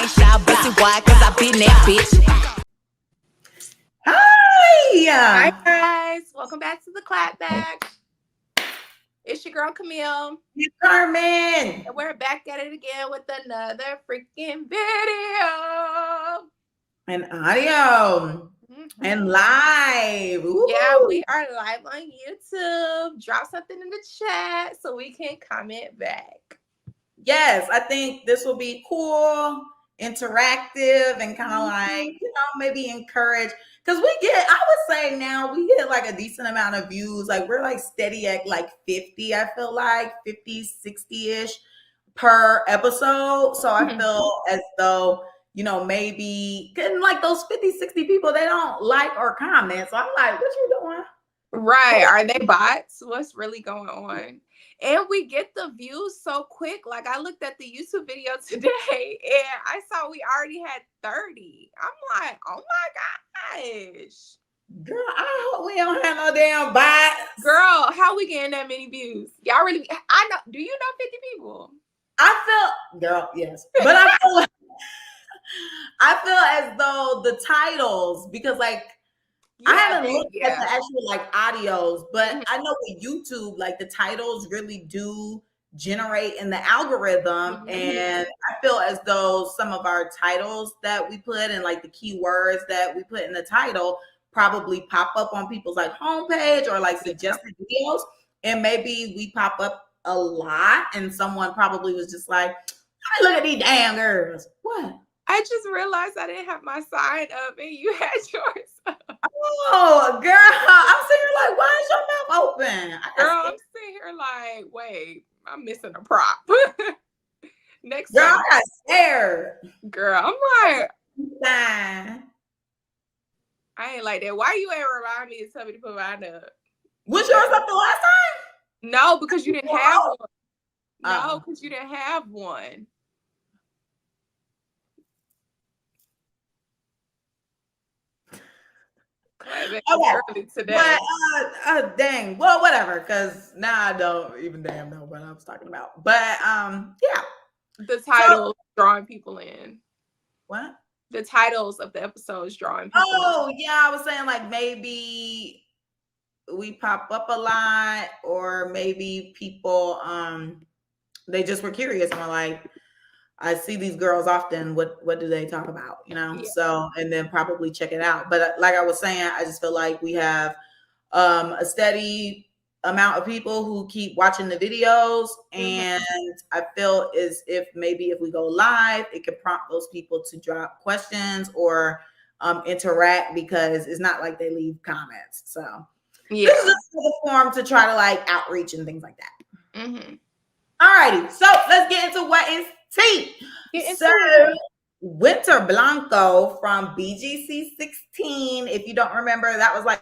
shy, pussy wide, cause I been that bitch. Hi guys, welcome back to the Clapback. It's your girl Camille Carmen, and we're back at it again with another freaking video and audio and live. Ooh. Yeah, we are live on YouTube. Drop something in the chat so we can comment back. Yes, I think this will be cool, interactive, and kind of like, maybe encourage. Because I would say now we get like a decent amount of views. Like we're like steady at like 50, I feel like 50, 60-ish per episode. So I feel as though, maybe getting like those 50, 60 people, they don't like or comment. So I'm like, what you doing? Right. Are they bots? What's really going on? And we get the views so quick. Like I looked at the YouTube video today and I saw we already had 30. I'm like, oh my gosh. Girl, I hope we don't have no damn bots. Girl, how we getting that many views? Y'all really, I know, do you know 50 people? I feel, girl, yes. But I feel as though the titles, because like, I haven't looked at the actual like audios, but I know with YouTube, like the titles really do generate in the algorithm. And I feel as though some of our titles that we put and like the keywords that we put in the title probably pop up on people's like homepage or like suggested videos. And maybe we pop up a lot and someone probably was just like, look at these damn girls. What? I just realized I didn't have my sign up and you had yours up. Oh, girl, I'm sitting here like, why is your mouth open? Girl, I'm sitting here like, wait, I'm missing a prop. Next girl, time. I got scared. Girl, I'm like, nah. I ain't like that. Why you ain't remind me to tell me to put mine up? Was yours up the last time? No, because you didn't have one. No, because you didn't have one. Okay. Today. But dang. Well, whatever, because now I don't even damn know what I was talking about. But yeah. The titles drawing people in. What? The titles of the episodes drawing people in. Oh, yeah. I was saying like maybe we pop up a lot, or maybe people they just were curious and were like, I see these girls often. What do they talk about? Yeah. So, and then probably check it out. But like I was saying, I just feel like we have a steady amount of people who keep watching the videos. And I feel as if maybe if we go live, it could prompt those people to drop questions or interact, because it's not like they leave comments. So this is a form to try to like outreach and things like that. All righty. So let's get into what is tea. So Winter Blanco from BGC 16. If you don't remember, that was like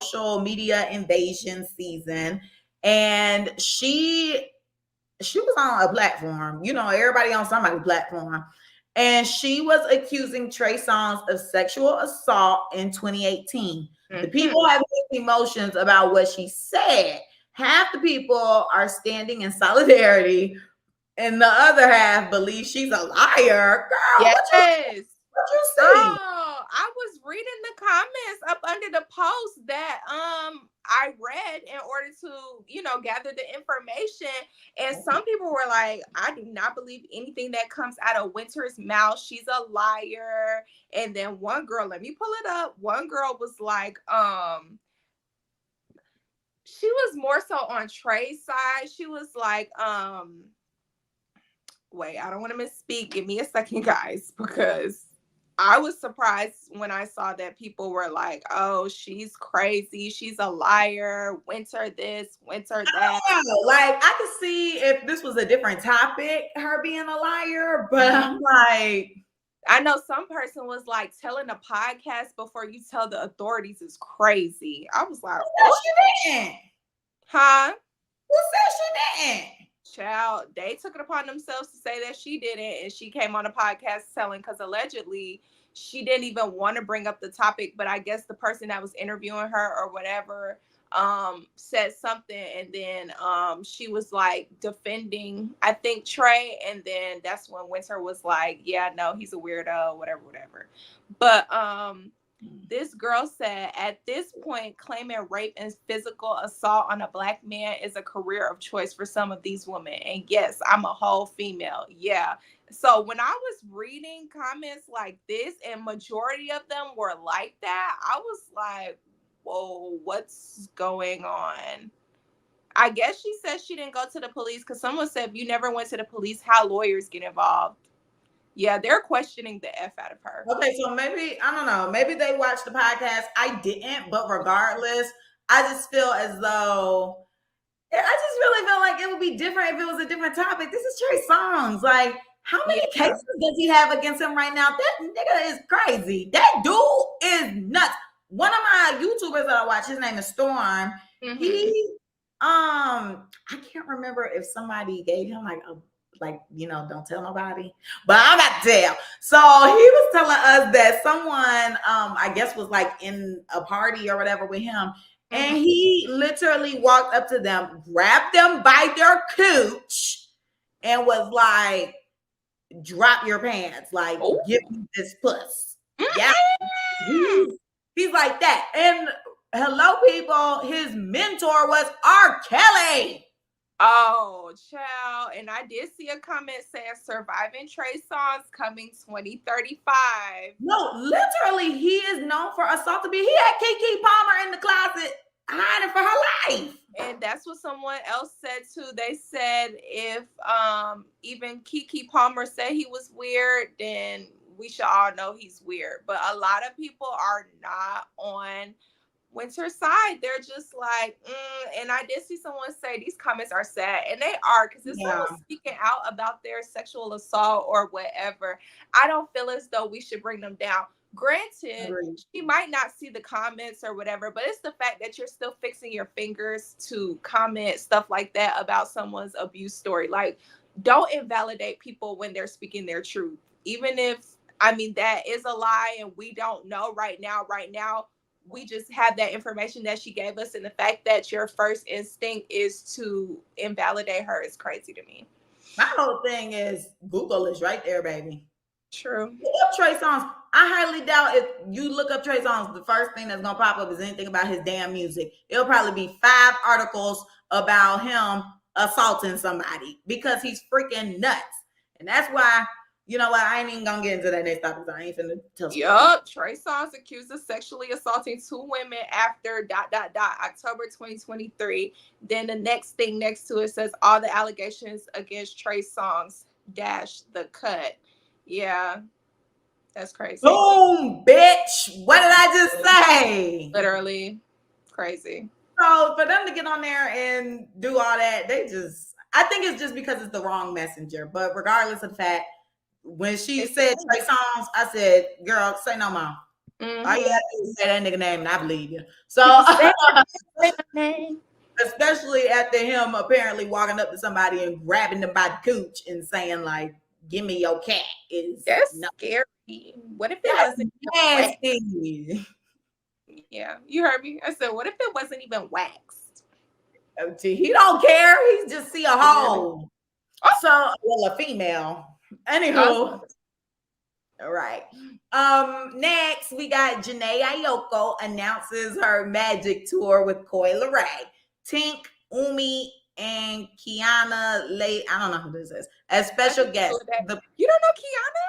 social media invasion season. And she was on a platform, everybody on somebody's platform. And she was accusing Trey Songz of sexual assault in 2018. The people have mixed emotions about what she said. Half the people are standing in solidarity, and the other half believe she's a liar. Girl, yes. What you see? Oh, I was reading the comments up under the post that I read in order to, gather the information. And some people were like, I do not believe anything that comes out of Winter's mouth. She's a liar. And then one girl, let me pull it up. One girl was like, she was more so on Trey's side. She was like, wait, I don't want to misspeak. Give me a second, guys, because I was surprised when I saw that people were like, oh, she's crazy. She's a liar. Winter this, winter that. Like, I could see if this was a different topic, her being a liar, but I'm like, I know some person was like, telling a podcast before you tell the authorities is crazy. I was like, oh, she didn't. Huh? Who said she didn't? Child, they took it upon themselves to say that she didn't, and she came on a podcast telling, because allegedly she didn't even want to bring up the topic, but I guess the person that was interviewing her or whatever said something, and then she was like defending, I think, Trey, and then that's when Winter was like, yeah, no, he's a weirdo, whatever. But this girl said, at this point, claiming rape and physical assault on a Black man is a career of choice for some of these women. And yes, I'm a whole female. Yeah. So when I was reading comments like this, and majority of them were like that, I was like, whoa, what's going on? I guess she said she didn't go to the police because someone said, if you never went to the police, how lawyers get involved? Yeah, they're questioning the F out of her. Okay, so maybe, I don't know, maybe they watched the podcast. I didn't, but regardless, I just feel as though, I just really feel like it would be different if it was a different topic. This is Trey Songz. Like, how many cases does he have against him right now? That nigga is crazy. That dude is nuts. One of my YouTubers that I watch, his name is Storm. Mm-hmm. He, I can't remember if somebody gave him like, you know, don't tell nobody, but I'm about to tell. So he was telling us that someone, I guess was like in a party or whatever with him. And he literally walked up to them, grabbed them by their cooch, and was like, drop your pants. Like, give me this puss. Yeah. He's like that. And hello, people, his mentor was R. Kelly. Oh, child. And I did see a comment saying surviving Trey Songz coming 2035. No, literally, he is known for assault to be. He had Keke Palmer in the closet hiding for her life. And that's what someone else said too. They said if even Keke Palmer said he was weird, then we should all know he's weird. But a lot of people are not on Winter's side. They're just like, and I did see someone say these comments are sad, and they are, because if someone's speaking out about their sexual assault or whatever, I don't feel as though we should bring them down. Granted, she might not see the comments or whatever, but it's the fact that you're still fixing your fingers to comment stuff like that about someone's abuse story. Like, don't invalidate people when they're speaking their truth, even if, I mean, that is a lie and we don't know right now. We just have that information that she gave us, and the fact that your first instinct is to invalidate her is crazy to me. My whole thing is Google is right there, baby. True. Look up Trey Songz. I highly doubt if you look up Trey Songz, the first thing that's gonna pop up is anything about his damn music. It'll probably be 5 articles about him assaulting somebody because he's freaking nuts. And that's why, you know what? I ain't even gonna get into that next topic. I ain't finna tell you. Yup. Trey Songz accused of sexually assaulting 2 women after ... October 2023. Then the next thing next to it says all the allegations against Trey Songz - the cut. Yeah, that's crazy. Boom, bitch. What did I just say? Literally crazy. So for them to get on there and do all that, I think it's just because it's the wrong messenger. But regardless of the fact, when she said Trey Songz, I said, girl, say no more. All you have to say that nigga name and I believe you. So especially after him apparently walking up to somebody and grabbing them by the cooch and saying, like, give me your cat. That's scary. What if it wasn't nasty? Yeah, you heard me. I said, what if it wasn't even waxed? He don't care. He just see a hole. So, well, a female. Anywho. All right. Next, we got Jhené Aiko announces her Magic Tour with Coi Leray, Tink, Umi, and Kiana Lay. I don't know who this is. As special guest. You don't know Kiana?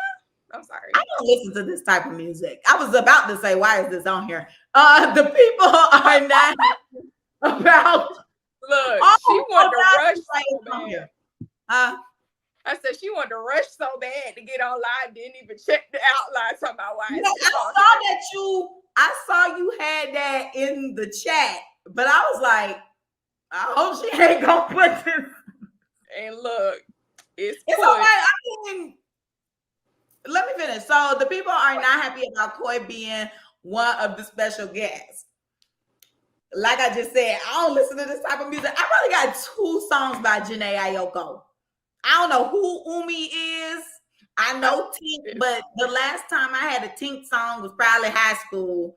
I'm sorry. I don't listen to this type of music. I was about to say, why is this on here? The people are not about. Look, she wanted to rush so bad. I said she wanted to rush so bad to get on live, didn't even check the outline. Talking about why. I saw you had that in the chat, but I was like, I hope she ain't gonna put this. And look, it's all right. I mean, let me finish. So the people are not happy about Coi being one of the special guests. Like I just said, I don't listen to this type of music. I really got 2 songs by Jhené Aiko. I don't know who Umi is. I know Tink, but the last time I had a Tink song was probably high school.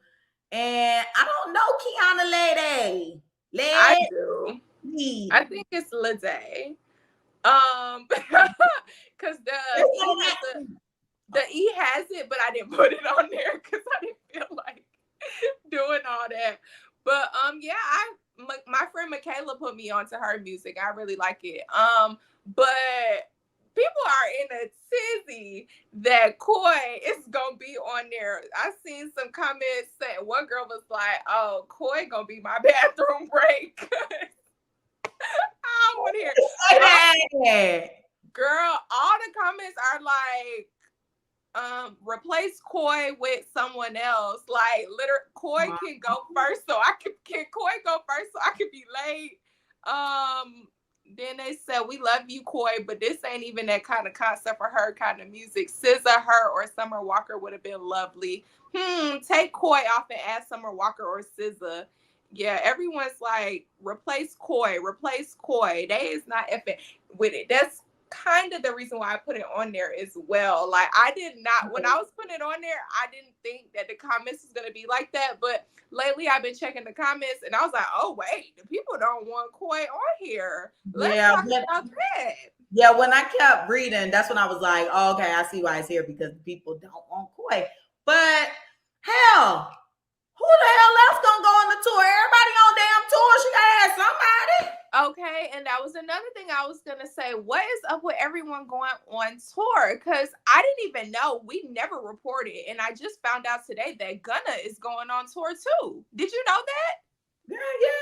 And I don't know Kiana Lady. I Let do. me. I think it's Lede. Because the E has it, but I didn't put it on there because I didn't feel like doing all that. But yeah, my friend Michaela put me onto her music. I really like it. But people are in a tizzy that Koi is gonna be on there. I seen some comments saying one girl was like, "Oh, Koi gonna be my bathroom break." I don't want to hear. Girl, all the comments are like, replace Koi with someone else. Like, literally, Koi can go first, so can Koi go first so I can be late? Then they said, we love you, Koi, but this ain't even that kind of concept for her kind of music. SZA, her, or Summer Walker would have been lovely. Take Koi off and add Summer Walker or SZA. Yeah, everyone's like, replace Koi. They is not effing with it. That's kind of the reason why I put it on there as well. Like, I did not, when I was putting it on there, I didn't think that the comments was going to be like that. But lately I've been checking the comments and I was like, oh, wait, the people don't want Koi on here. Let's talk about that. Yeah, when I kept reading, that's when I was like, oh, okay, I see why it's here, because people don't want Koi. But hell, who the hell else gonna go on the tour? Everybody on damn tour. She gotta have somebody. Okay, and that was another thing I was gonna say. What is up with everyone going on tour? Because I didn't even know. We never reported, and I just found out today that Gunna is going on tour too. Did you know that?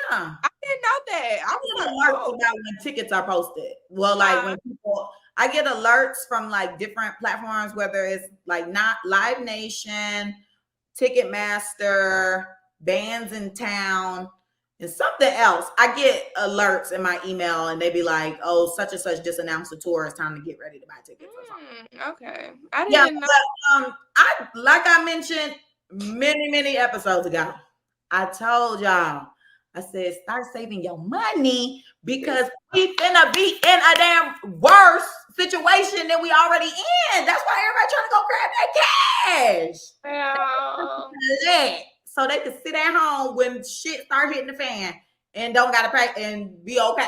Yeah. I didn't know that. I get alerts about when tickets are posted. Well, like when people, I get alerts from like different platforms, whether it's like not Live Nation, Ticketmaster, Bands in Town, and something else. I get alerts in my email and they be like, oh, such and such just announced a tour. It's time to get ready to buy tickets or something. Okay. I didn't know. But, like I mentioned many episodes ago, I told y'all, I said, start saving your money because we finna be in a damn worse situation than we already in. That's why everybody trying to go grab that cash. Yeah. So they can sit at home when shit start hitting the fan and don't gotta pay and be okay.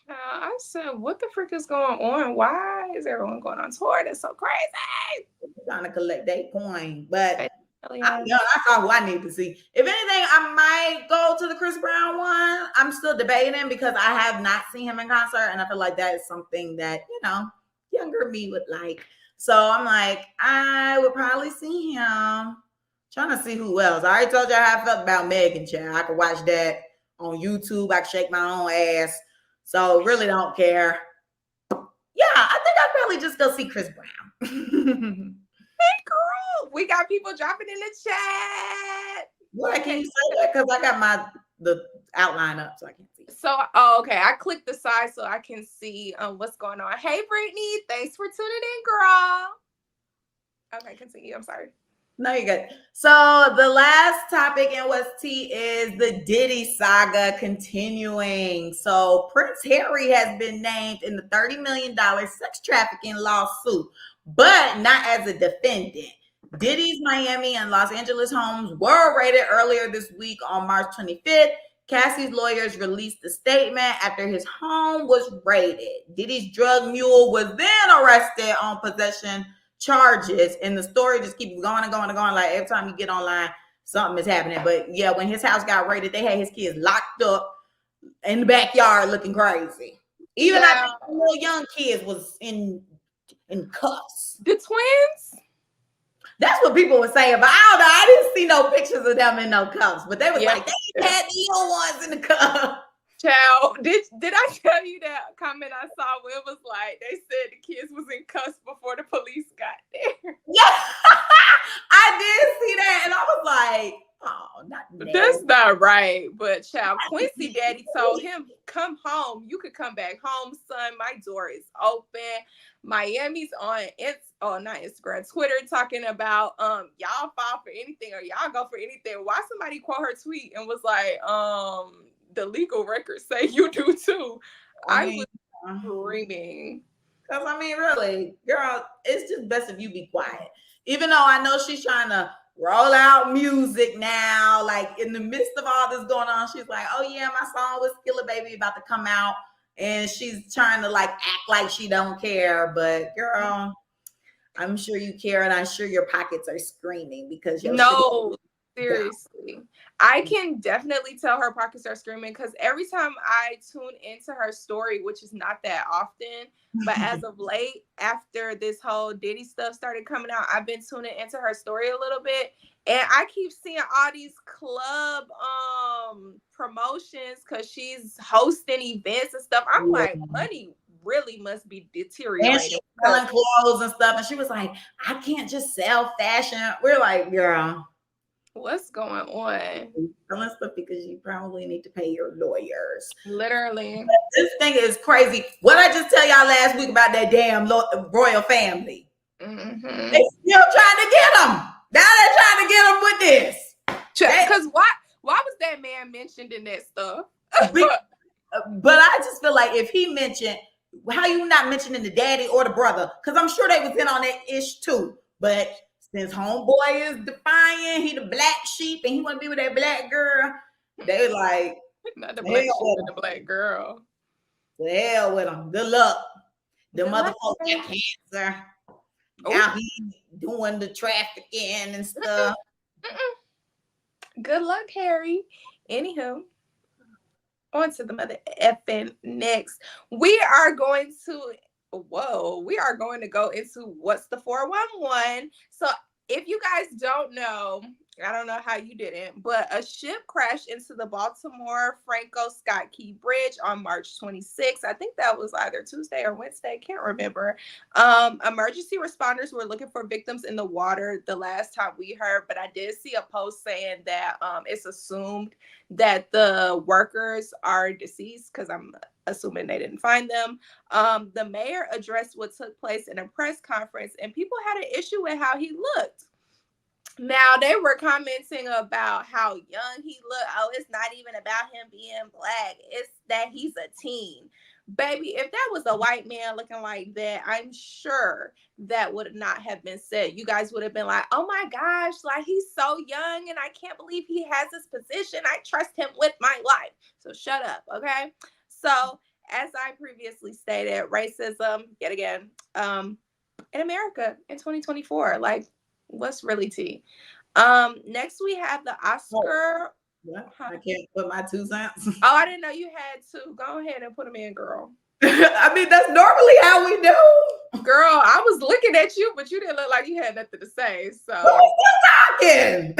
I said, what the frick is going on? Why is everyone going on tour? That's so crazy. They're trying to collect their coin, but that's all I need to see. If anything, I might go to the Chris Brown one. I'm still debating because I have not seen him in concert, and I feel like that is something that, you know, younger me would like. So I'm like, I would probably see him. Trying to see who else. I already told you how I felt about Megan, child. I could watch that on YouTube. I can shake my own ass. So really don't care. Yeah, I think I'd probably just go see Chris Brown. Hey, girl. We got people dropping in the chat. Well, can you say that? Because I got the outline up so I can see. So, okay. I clicked the side so I can see what's going on. Hey, Brittany. Thanks for tuning in, girl. Okay, continue. I'm sorry. No, you're good. So the last topic in What's Tea is the Diddy saga continuing. So Prince Harry has been named in the $30 million sex trafficking lawsuit, but not as a defendant. Diddy's Miami and Los Angeles homes were raided earlier this week on March 25th. Cassie's lawyers released a statement after his home was raided. Diddy's drug mule was then arrested on possession charges, and the story just keeps going and going and going. Like every time you get online, something is happening. But yeah, when his house got raided, they had his kids locked up in the backyard looking crazy. Even I think the little young kids was in cuffs. The twins? That's what people were saying, but I don't know. I didn't see no pictures of them in no cuffs, but they was like, they had the little ones in the cuffs. Child, did I tell you that comment I saw where it was like they said the kids was in cuffs before the police got there? Yeah, I did see that, and I was like, oh, not that. That's not right. But child, Quincy daddy told him, come home. You could come back home, son. My door is open. Miami's on not Instagram, Twitter, talking about y'all fall for anything or y'all go for anything. Why somebody quote her tweet and was like, the legal records say you do too. I was screaming. Because I mean, really, girl, it's just best if you be quiet. Even though I know she's trying to roll out music now. Like in the midst of all this going on, she's like, oh yeah, my song with Skilla Baby about to come out. And she's trying to like act like she don't care. But girl, I'm sure you care, and I'm sure your pockets are screaming because your seriously. I can definitely tell her pockets are screaming because every time I tune into her story, which is not that often, but as of late, after this whole Diddy stuff started coming out, I've been tuning into her story a little bit. And I keep seeing all these club promotions because she's hosting events and stuff. I'm like, money really must be deteriorating. And she's selling clothes and stuff. And she was like, I can't just sell fashion. We're like, girl, what's going on? Selling stuff because you probably need to pay your lawyers. Literally. But this thing is crazy. What I just tell y'all last week about that damn royal family. Mm-hmm. They still trying to get them. Now they're trying to get them with this. Because why was that man mentioned in that stuff? But I just feel like if he mentioned, how you not mentioning the daddy or the brother? Because I'm sure they was in on that ish too. But since homeboy is defiant, he the black sheep, and he want to be with that black girl, they like, not the black sheep, but the black girl. The hell with them. Good luck. The motherfucker got cancer. Now he's doing the trafficking and stuff. Good luck, Harry. Anywho, on to the mother effing next. We are going to go into what's the 411. So if you guys don't know, I don't know how you didn't, but a ship crashed into the Baltimore Franco Scott Key Bridge on March 26th. I think that was either Tuesday or Wednesday. Can't remember. Emergency responders were looking for victims in the water the last time we heard, but I did see a post saying that it's assumed that the workers are deceased because I'm assuming they didn't find them. The mayor addressed what took place in a press conference, and people had an issue with how he looked. Now, they were commenting about how young he looked. Oh, it's not even about him being black. It's that he's a teen. Baby, if that was a white man looking like that, I'm sure that would not have been said. You guys would have been like, oh my gosh, like he's so young and I can't believe he has this position. I trust him with my life. So shut up, okay? So as I previously stated, racism, yet again, in America in 2024, like, what's really tea? Next we have the Oscar. I can't put my 2 cents. Oh, I didn't know you had to. Go ahead and put them in, girl. I mean, that's normally how we do. Girl, I was looking at you, but you didn't look like you had nothing to say. So talking.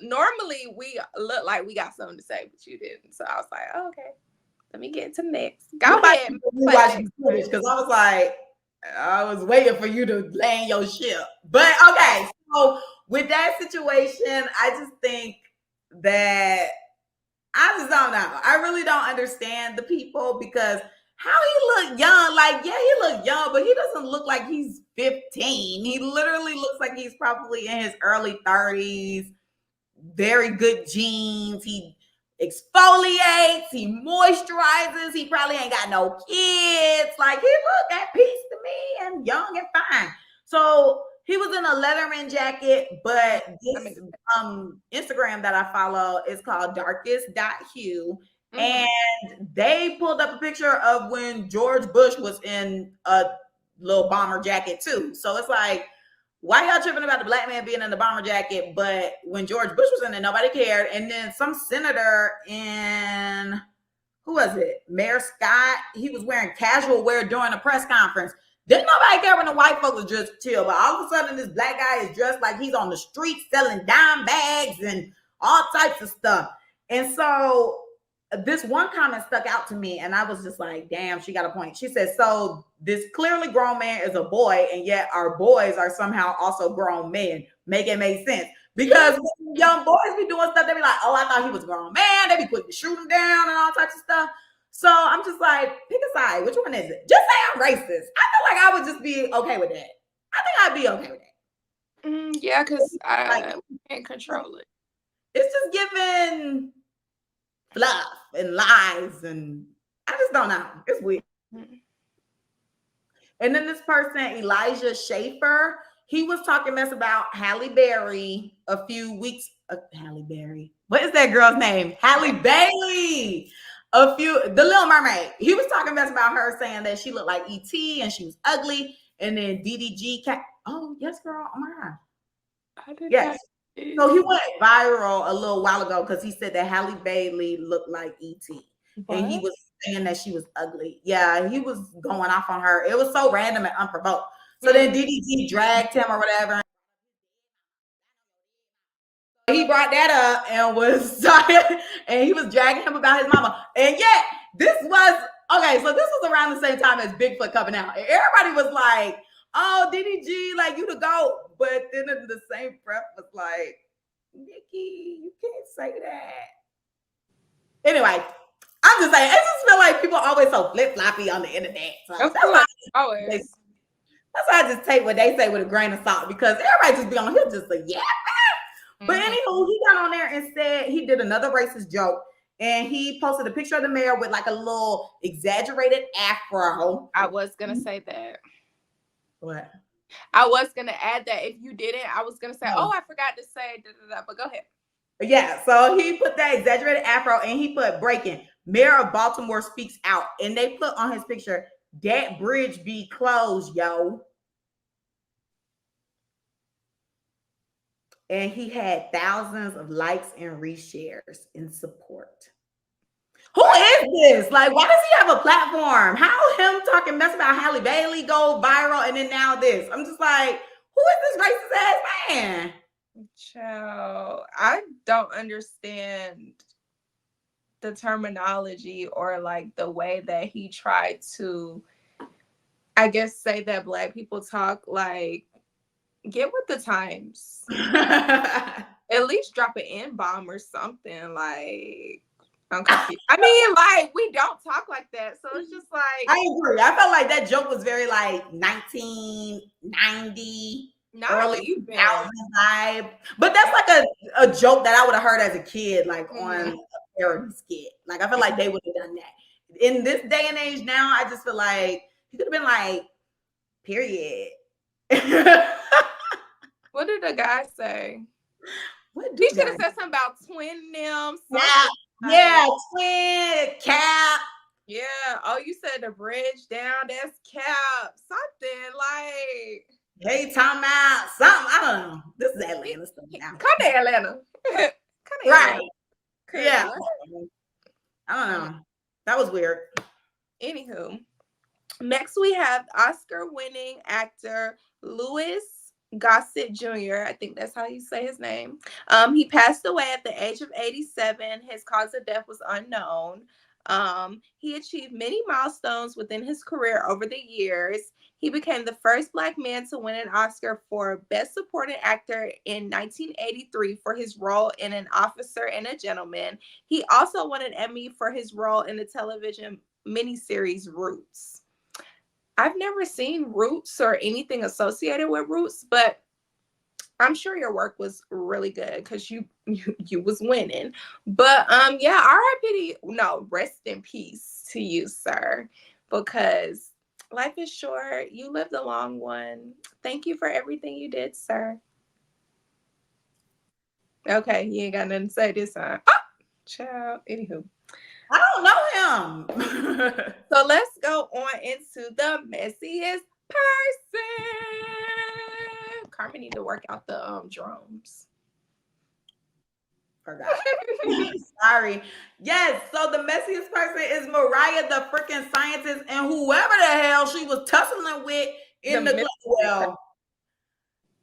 Normally we look like we got something to say, but you didn't. So I was like, oh, okay, let me get to next. Go ahead. Because I was like, I was waiting for you to land your ship. But okay, so with that situation, I just think that I just don't know. I really don't understand the people because how he look young. Like, yeah, he look young, but he doesn't look like he's 15. He literally looks like he's probably in his early 30s. Very good genes. He exfoliates, he moisturizes, he probably ain't got no kids. Like, he look at peace to me and young and fine. So he was in a Letterman jacket, but this Instagram that I follow is called darkest.hue. And they pulled up a picture of when George Bush was in a little bomber jacket too. So it's like, why y'all tripping about the black man being in the bomber jacket? But when George Bush was in it, nobody cared. And then some senator in, who was it? Mayor Scott, he was wearing casual wear during a press conference. Didn't nobody care when the white folks was just chill. But all of a sudden, this black guy is dressed like he's on the street selling dime bags and all types of stuff. And so this one comment stuck out to me, and I was just like, damn, she got a point. She said, so this clearly grown man is a boy, and yet our boys are somehow also grown men. Make it make sense. Because when young boys be doing stuff, they be like, oh, I thought he was a grown man. They be quick to shoot him down and all types of stuff. So I'm just like, pick a side. Which one is it? Just say I'm racist. I feel like I would just be okay with that. I think I'd be okay with that. Yeah, because I can't control it. It's just giving fluff and lies, and I just don't know. It's weird. And then this person, Elijah Schaefer, he was talking mess about Halle Berry a few weeks. Halle Berry. What is that girl's name? Halle Bailey. The Little Mermaid. He was talking mess about her, saying that she looked like E.T. and she was ugly. And then DDG. Oh yes, girl. Oh my god. I did yes. So he went viral a little while ago because he said that Halle Bailey looked like E.T. And he was saying that she was ugly. Yeah, he was going off on her. It was so random and unprovoked. So then DDG dragged him or whatever. He brought that up and was talking, and he was dragging him about his mama. And yet, this was okay. So this was around the same time as Bigfoot coming out. And everybody was like, "Oh, DDG, like you the GOAT." But then in the same breath was like, "Nikki, you can't say that." Anyway, I'm just saying, I just feel like people are always so flip-floppy on the internet. So that's why I just take what they say with a grain of salt, because everybody just be on here just like, yeah. But anywho, he got on there and said he did another racist joke, and he posted a picture of the mayor with like a little exaggerated afro. I was gonna say that. What? I was gonna add that if you didn't, I was gonna say, I forgot to say da. But go ahead. Yeah, so he put that exaggerated afro, and he put breaking. Mayor of Baltimore speaks out, and they put on his picture, "That bridge be closed, yo." And he had thousands of likes and reshares in support. Who is this? Like, why does he have a platform? How him talking mess about Halle Bailey go viral, and then now this? I'm just like, who is this racist ass man? Child, I don't understand the terminology or like the way that he tried to, I guess, say that Black people talk. Like, get with the times. At least drop an N-bomb or something. Like, I'm confused. I mean, like, we don't talk like that. So it's just like, I agree. I felt like that joke was very like 1990, early 2000 vibe. But that's like a joke that I would have heard as a kid, like on a parody skit. Like, I feel like they would have done that. In this day and age now, I just feel like he could have been like, period. What did the guy say? He should have said something about twin them. Yeah, twin, cap. Yeah. Oh, you said the bridge down. That's cap. Something like. Hey, talking about something. I don't know. This is Atlanta stuff now. Come to Atlanta. Right. Yeah. I don't know. That was weird. Anywho, next we have Oscar-winning actor Louis Gossett Jr. I think that's how you say his name. He passed away at the age of 87. His cause of death was unknown. He achieved many milestones within his career over the years. He became the first Black man to win an Oscar for Best Supporting Actor in 1983 for his role in An Officer and a Gentleman. He also won an Emmy for his role in the television miniseries Roots. I've never seen Roots or anything associated with Roots, but I'm sure your work was really good because you was winning. But yeah, R.I.P. No, rest in peace to you, sir, because life is short. You lived a long one. Thank you for everything you did, sir. Okay, you ain't got nothing to say this time. Oh, child. Anywho. I don't know him. So let's go on into the messiest person. Carmen need to work out the drums. Forgot. Sorry. Yes. So the messiest person is Mariah, the freaking scientist, and whoever the hell she was tussling with in the club. Well,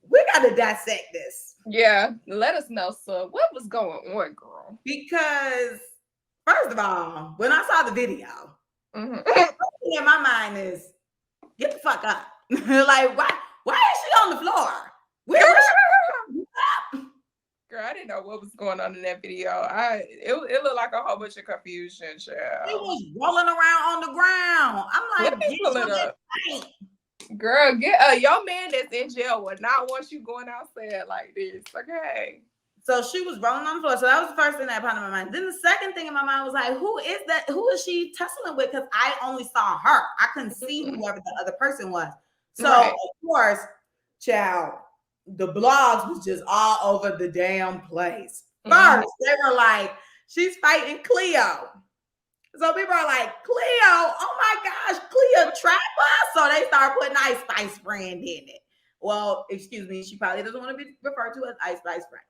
we got to dissect this. Yeah. Let us know, so what was going on, girl? Because first of all, when I saw the video, the first thing in my mind is, get the fuck up. Like, why is she on the floor? Where is she? Girl, I didn't know what was going on in that video. It looked like a whole bunch of confusion, child. It was rolling around on the ground. I'm like, let me pull it up. Girl, get your man that's in jail would not want you going outside like this. Okay. So she was rolling on the floor. So that was the first thing that popped in my mind. Then the second thing in my mind was like, who is that? Who is she tussling with? Because I only saw her. I couldn't see whoever the other person was. So of course, child, the blogs was just all over the damn place. First, they were like, she's fighting Cleo. So people are like, Cleo, oh my gosh, Cleo Trapper. So they start putting Ice Spice Friend in it. Well, excuse me, she probably doesn't want to be referred to as Ice Spice Friend.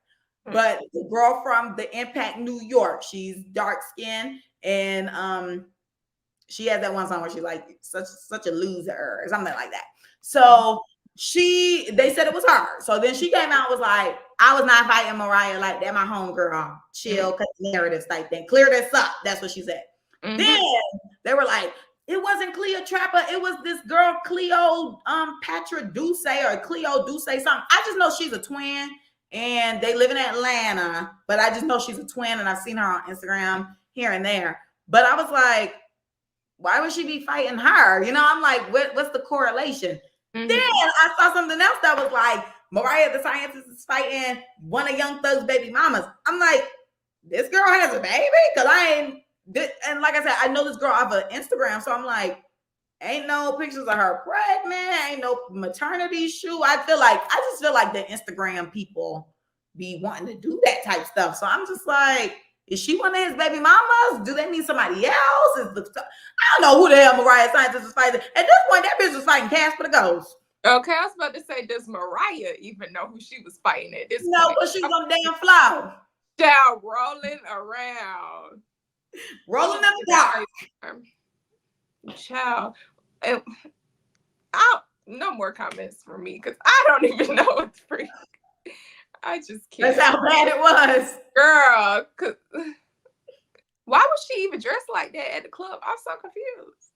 But the girl from the Impact New York, she's dark skinned, and she had that one song where she's like such a loser or something like that. So they said it was her. So then she came out and was like, I was not fighting Mariah like that. My homegirl, chill, cut the narratives type thing. Clear this up. That's what she said. Then they were like, it wasn't Cleo Trapper. It was this girl, Cleo Patra Duce or Cleo Duce something. I just know she's a twin and they live in Atlanta, but I just know she's a twin and I've seen her on Instagram here and there. But I was like, why would she be fighting her? You know, I'm like, what's the correlation? Then I saw something else that was like, Mariah the Scientist is fighting one of Young Thug's baby mamas. I'm like, this girl has a baby? Because and like I said, I know this girl off of Instagram. So I'm like, ain't no pictures of her pregnant. Ain't no maternity shoe. I just feel like the Instagram people be wanting to do that type stuff. So I'm just like, is she one of his baby mamas? Do they need somebody else? I don't know who the hell Mariah Scientist is fighting. At this point, that bitch was fighting Casper the Ghost. Okay, I was about to say, does Mariah even know who she was fighting at this point? No, but she's on damn flower. Child rolling around. Rolling in the dark. Child. No more comments for me because I don't even know what's free. I just can't. That's how bad it was. Girl, why would she even dress like that at the club? I'm so confused.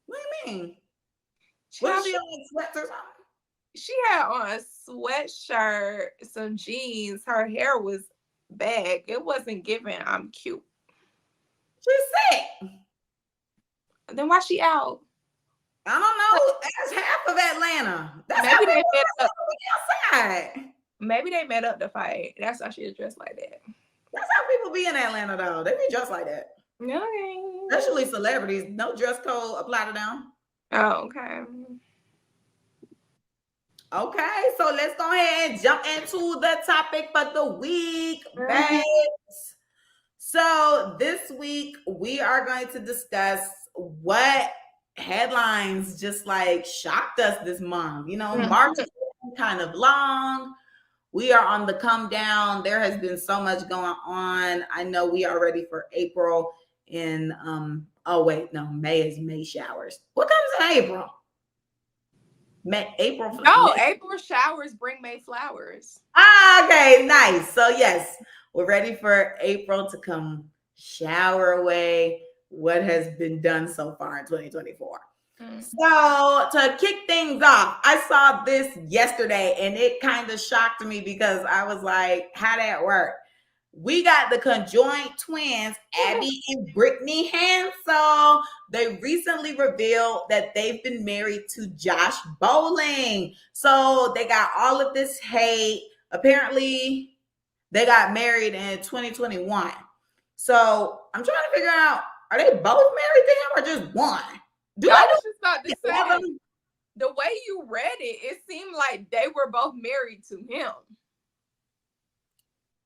What do you mean? Child, she on sweats or something? She had on a sweatshirt, some jeans. Her hair was back. It wasn't giving I'm cute. She's sick. Then why she out? I don't know. That's half of Atlanta. That's maybe they met up outside. Maybe they met up to fight. That's why she was dressed like that. That's how people be in Atlanta, though. They be dressed like that. Okay. Especially celebrities. No dress code apply to them. Oh, okay. Okay, so let's go ahead and jump into the topic for the week, babes. So this week we are going to discuss what headlines just like shocked us this month. You know, March is kind of long. We are on the come down. There has been so much going on. I know we are ready for April in May is May showers. What comes in April? April. No, April showers bring May flowers. Okay, nice. So yes, we're ready for April to come shower away what has been done so far in 2024. So to kick things off, I saw this yesterday and it kind of shocked me because I was like, how that work? We got the conjoined twins, Abby and Brittany Hansel. They recently revealed that they've been married to Josh Bowling. So they got all of this hate. Apparently, they got married in 2021. So I'm trying to figure out, are they both married to him or just one? I was just about to say, the way you read it, it seemed like they were both married to him.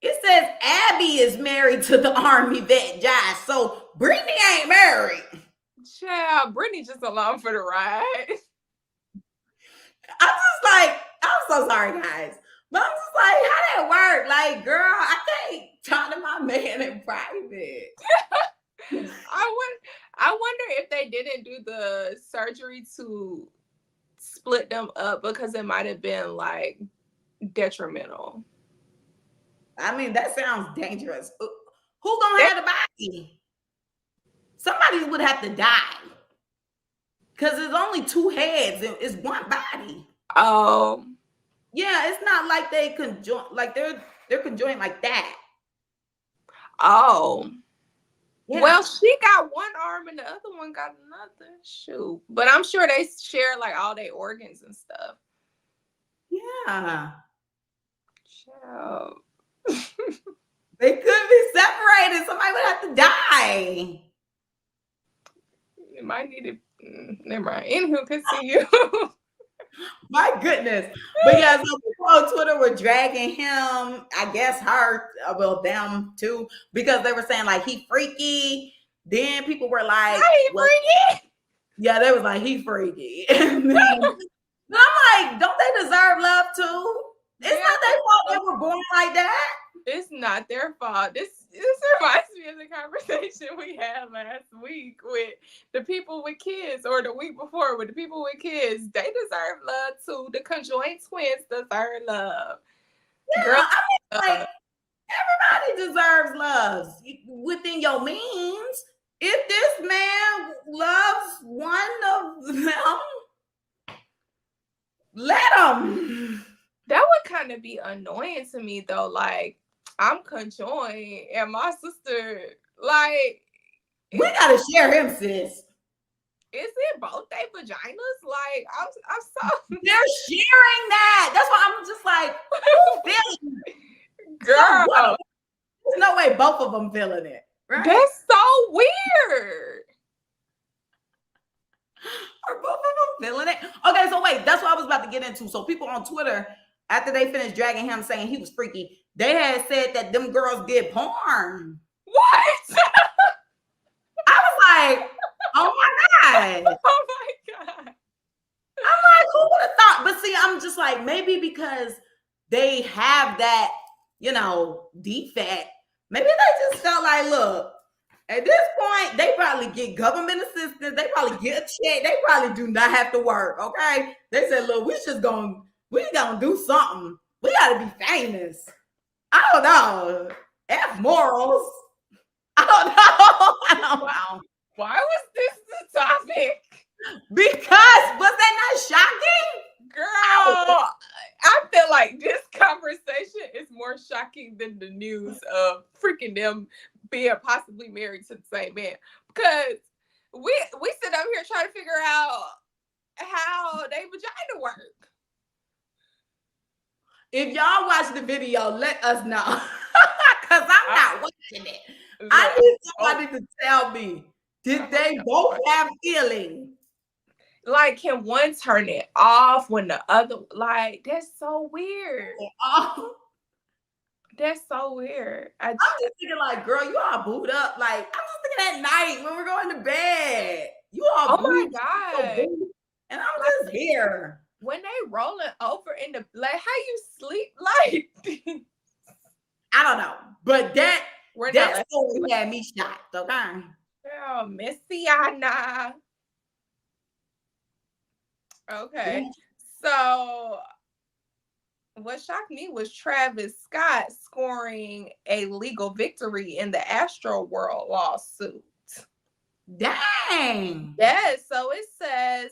It says Abby is married to the Army vet Josh, so Brittany ain't married. Child, Brittany just along for the ride. I'm just like, I'm so sorry, guys. But I'm just like, how that work? Like, girl, I can't talk to my man in private. I wonder if they didn't do the surgery to split them up because it might have been like detrimental. I mean, that sounds dangerous. Who gonna have the body? Somebody would have to die. Because there's only two heads and it's one body. Oh. Yeah, it's not like they conjoin, like they're conjoined like that. Oh. Yeah. Well, she got one arm and the other one got another. Shoot. But I'm sure they share like all their organs and stuff. Yeah. Child. They could be separated. Somebody would have to die. It might need to. Never mind. Anywho, could see you. My goodness. But yeah, so people on Twitter were dragging him, I guess her, well, them too, because they were saying like he freaky. Then people were like, well, freaky. yeah, they was like, he freaky. And then, but I'm like, don't they deserve love too? It's not their fault they were born like that. It's not their fault. This reminds me of the conversation we had last week with the people with kids, or the week before with the people with kids. They deserve love too. The conjoined twins deserve love. Yeah, Girl, I mean, like everybody deserves love within your means. If this man loves one of them, let him. that would kind of be annoying to me though. Like, I'm conjoined and my sister, like, we gotta share him, sis. is it both their vaginas? Like, I'm so they're sharing that. That's why I'm just like, who's feeling it? Girl, there's no way both of them feeling it. Right? That's so weird. Are both of them feeling it? Okay, so wait, that's what I was about to get into. So people on Twitter, after they finished dragging him saying he was freaky, they had said that them girls did porn. What? I was like, oh my God. Oh my God. I'm like, who would have thought? But see, I'm just like, maybe because they have that, defect. Maybe they just felt like, look, at this point, they probably get government assistance. They probably get a check. They probably do not have to work. Okay. They said, look, we gonna do something. We gotta be famous. I don't know. F morals. I don't know. Why was this the topic? Because was that not shocking? Girl, I feel like this conversation is more shocking than the news of freaking them being possibly married to the same man. Because we sit up here trying to figure out how they vagina work. If y'all watch the video, let us know. Because I'm not watching it. I need somebody to tell me, did they both have feelings? Like, can one turn it off when the other, like, that's so weird. Oh. That's so weird. I'm just thinking like, girl, you all booed up. Like, I'm just thinking at night when we're going to bed. You all booed. Oh my God. And I'm just here. When they rolling over in the, like, how you sleep like? I don't know. But that story had me shocked, okay? Girl, Messiana. Okay. So what shocked me was Travis Scott scoring a legal victory in the Astroworld lawsuit. Dang. Yes. So it says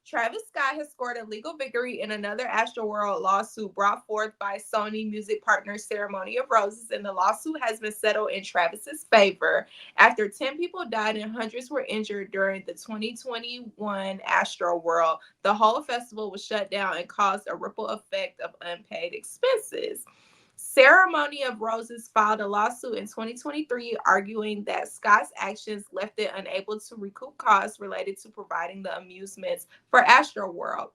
Travis Scott has scored a legal victory in another Astroworld lawsuit brought forth by Sony music partner Ceremony of Roses, and the lawsuit has been settled in Travis's favor after 10 people died and hundreds were injured during the 2021 Astroworld. The whole festival was shut down and caused a ripple effect of unpaid expenses. Ceremony of Roses filed a lawsuit in 2023 arguing that Scott's actions left it unable to recoup costs related to providing the amusements for Astroworld.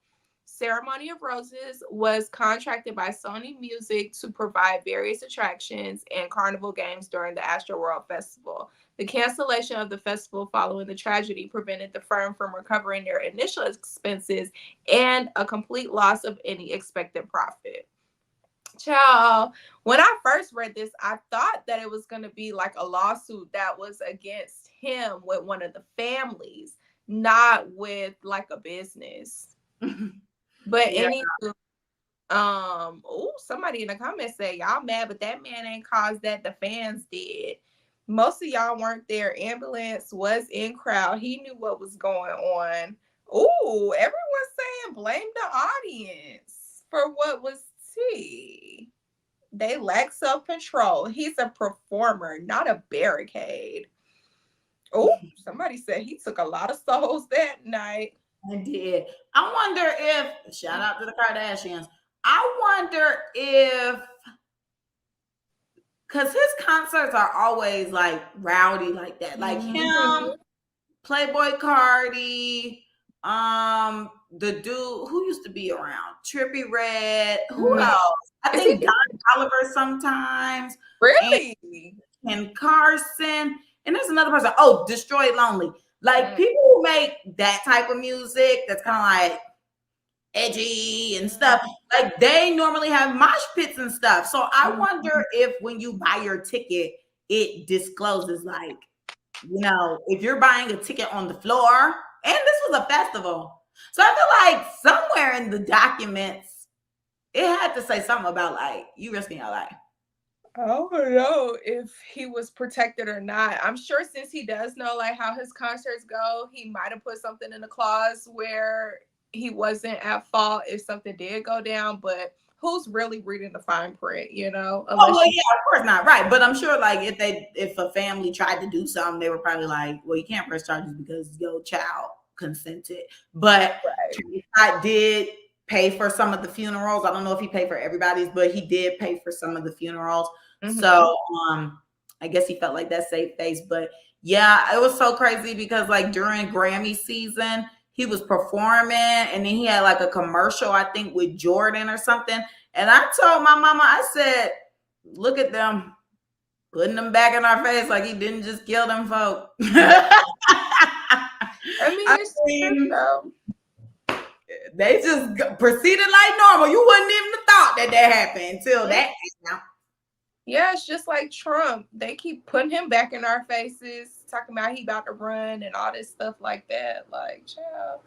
Ceremony of Roses was contracted by Sony Music to provide various attractions and carnival games during the Astroworld Festival. The cancellation of the festival following the tragedy prevented the firm from recovering their initial expenses and a complete loss of any expected profit. Child, when I first read this, I thought that it was going to be like a lawsuit that was against him with one of the families, not with like a business. But anywho, somebody in the comments said y'all mad, but that man ain't caused that. The fans did. Most of y'all weren't there. Ambulance was in crowd. He knew what was going on. Ooh, everyone's saying blame the audience for what was tea. They lack self-control. He's a performer, not a barricade. Oh, somebody said he took a lot of souls that night. I did. I wonder if, shout out to the Kardashians, I wonder if, because his concerts are always like rowdy like that. Like him, Playboy Cardi, The dude who used to be around, Trippy Red. Who Mm. else? I Is think he- Don Oliver sometimes. Really? And Carson. And there's another person. Oh, Destroyed Lonely. Like people who make that type of music that's kind of like edgy and stuff, like they normally have mosh pits and stuff. So I wonder if when you buy your ticket, it discloses, like, you know, if you're buying a ticket on the floor, and this was a festival. So I feel like somewhere in the documents, it had to say something about like you risking your life. I don't know if he was protected or not. I'm sure since he does know like how his concerts go, he might have put something in the clause where he wasn't at fault if something did go down. But who's really reading the fine print, you know? Oh well, You... yeah, of course not, right? But I'm sure, like, if a family tried to do something, they were probably like, "Well, you can't press charges because your child consented." But I did pay for some of the funerals. I don't know if he paid for everybody's, but he did pay for some of the funerals. So, I guess he felt like that saved face. But yeah, it was so crazy because like during Grammy season, he was performing, and then he had like a commercial, I think, with Jordan or something. And I told my mama, I said, look at them putting them back in our face like he didn't just kill them folk. I mean, they just proceeded like normal. You wouldn't even have thought that happened until that came out. Yeah, it's just like Trump. They keep putting him back in our faces, talking about he about to run and all this stuff like that. Like, child,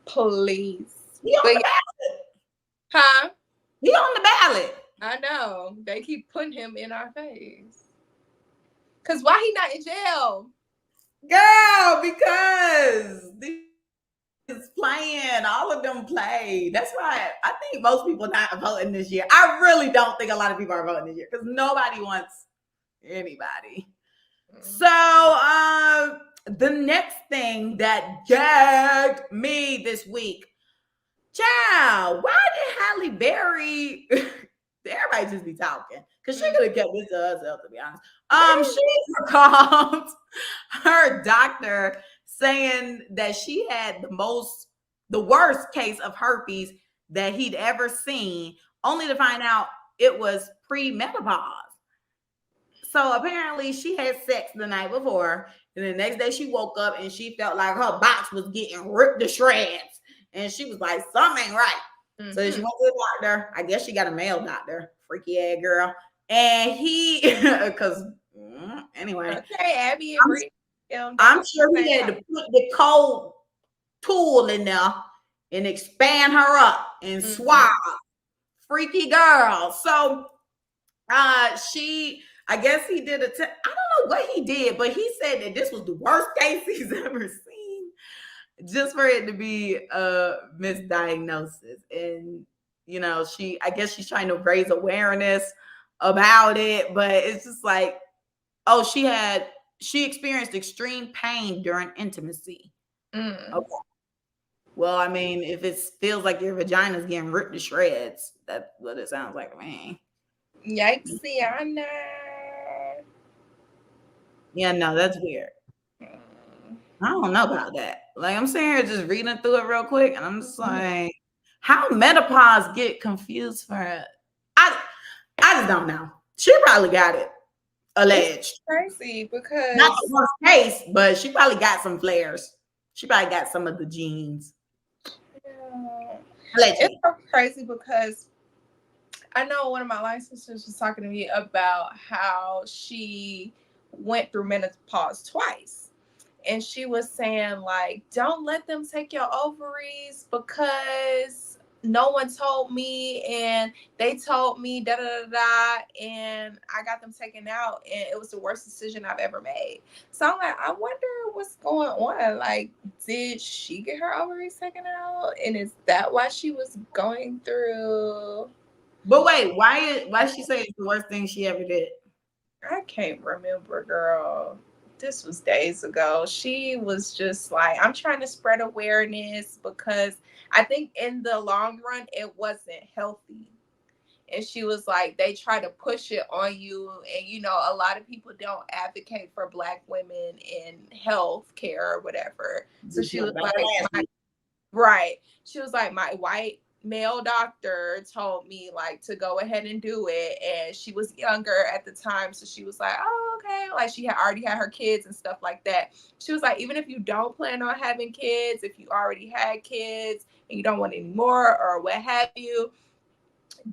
please. He on the ballot. Huh? He on the ballot. I know. They keep putting him in our face. Cause why he not in jail? Girl, because is playing. All of them play. That's why I think most people not voting this year. I really don't think a lot of people are voting this year because nobody wants anybody. So the next thing that gagged me this week, child, why did Halle Berry? Everybody just be talking because she could have kept this to herself, to be honest. She called her doctor saying that she had the worst case of herpes that he'd ever seen, only to find out it was pre-menopause. So apparently she had sex the night before, and the next day she woke up and she felt like her box was getting ripped to shreds. And she was like, something ain't right. So she went to the doctor. I guess she got a male doctor, freaky ass girl. And he, because anyway. Okay, Abby and I'm sure he had to put the cold tool in there and expand her up and swab. Freaky girl. So I guess he did I don't know what he did, but he said that this was the worst case he's ever seen, just for it to be a misdiagnosis. And you know, I guess she's trying to raise awareness about it, but it's just like, oh, she experienced extreme pain during intimacy. Okay. Well, I mean, if it feels like your vagina's getting ripped to shreds, that's what it sounds like to me. Yikes, I know. Yeah, no, that's weird. I don't know about that. Like, I'm sitting here just reading through it real quick, and I'm just like, how menopause get confused for it? I just don't know. She probably got it, alleged. It's crazy because not the worst case, but she probably got some flares. She probably got some of the genes. It's so crazy because I know one of my line sisters was talking to me about how she went through menopause twice. And she was saying, like, don't let them take your ovaries because no one told me and they told me da da da da, and I got them taken out and it was the worst decision I've ever made. So I'm like, I wonder what's going on. Like, did she get her ovaries taken out? And is that why she was going through? But wait, why she say it's the worst thing she ever did? I can't remember, girl. This was days ago. She was just like, I'm trying to spread awareness because I think in the long run, it wasn't healthy. And she was like, they try to push it on you. And, you know, a lot of people don't advocate for Black women in health care or whatever. So she was like, Right. She was like, my white male doctor told me like to go ahead and do it. And she was younger at the time. So she was like, oh, okay. Like she had already had her kids and stuff like that. She was like, even if you don't plan on having kids, if you already had kids and you don't want any more or what have you,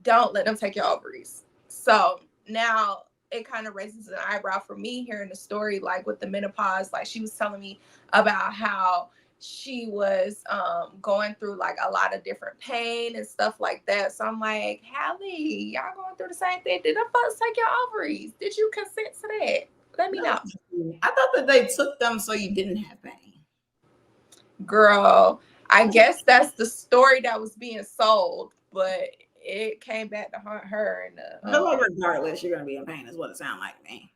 don't let them take your ovaries. So now it kind of raises an eyebrow for me hearing the story, like with the menopause. Like she was telling me about how she was going through like a lot of different pain and stuff like that. So I'm like, Hallie, y'all going through the same thing? Did the folks take your ovaries? Did you consent to that? Let me know. I thought that they took them so you didn't have pain. Girl, I guess that's the story that was being sold, but it came back to haunt her. And regardless, you're gonna be in pain, is what it sounds like to me.